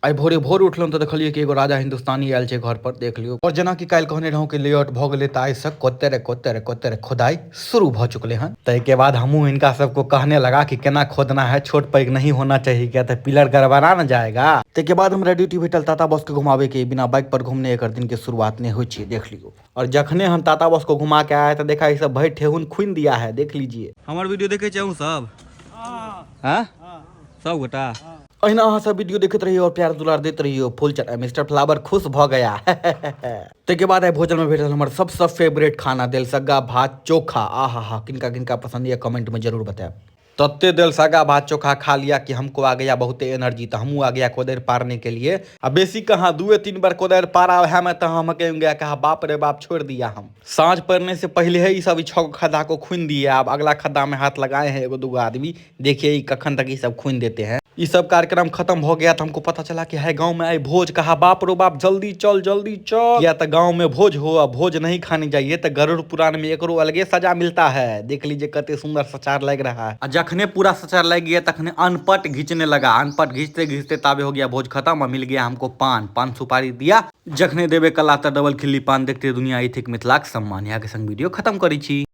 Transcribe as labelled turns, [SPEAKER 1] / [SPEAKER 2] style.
[SPEAKER 1] आई भोरे भोर उठलहुँ तऽ देखलियै कि एगो राजा हिंदुस्तानी आयल छै घर पर, देख लियौ। और जेना कि काल्हि कहने रहौं कि लेआउट भऽ गेलै तऽ आइसँ कोत्ते रे खोदाई शुरू भऽ चुकले हन। ताहिके बाद हमहूँ इनका सबको कहने लगा कि केना खोदना है, छोट पैघ नहीं होना चाहिए, क्या तो पिलर गड़बड़ा न जाएगा। ताहिके बाद हमरा ड्यूटी भेटल टाटा बस के घुमावे के, बिना बाइक पर घूमने एकर दिन के शुरुआत नहीं होइ छै, देख लियो। और जखने हम टाटा बस को घुमा के आया तो देखा ये सब भर ठेहुन खुन दिया है, देख लीजिए। हमार वीडियो देखे छहु सब? हां सब गोटा अहिना अहाँ सब वीडियो देखते रहिए और प्यार दुलार देते रहिए। फुल चढ़ा मिस्टर फ्लावर खुश भ गया। ताहिके बाद आई भोजन में भेटल हमर सबसे फेवरेट खाना, देल सग्गा भात चोखा। आहा हा, किनका किनका पसंद है कमेंट में जरूर बताएं। तत्ते देल सगा भात चोखा खा लिया कि हमको आ गया बहुत एनर्जी, तो हमू आ गया कोदेर पारने के लिए। अब बेसी कहाँ 2-3 बार कोदेर पारा है में, तो हम गया कहा बाप रे बाप छोड़ दिया। हम सांझ पड़ने से पहले ही सब 6 खड्डा को खून दिए। अब अगला खड्डा में हाथ लगाए हैं एगो दूगो आदमी, देखिए कखन तक ये सब खून देते हैं। ये सब कार्यक्रम खत्म हो गया तो हमको पता चला कि है गांव में आई भोज। कहा बाप रो बाप जल्दी चल जल्दी चल, या तो गांव में भोज हो, अब भोज नहीं खानी चाहिए तो गरुड़ पुराण में एकरो अलगे सजा मिलता है। देख लीजिए कते सुंदर सचार लग रहा है। जखने पूरा सचार लग गया तखने अनपट घींचने लगा। अनपट घींचते घींचते ताबे हो गया भोज खत्म और मिल गया हमको पान सुपारी दिया। जखने देवे कला तो डबल खिल्ली पान देखते दुनिया इथिक मिथिलाक सम्मान। यहाँ के संग वीडियो खत्म करी छी।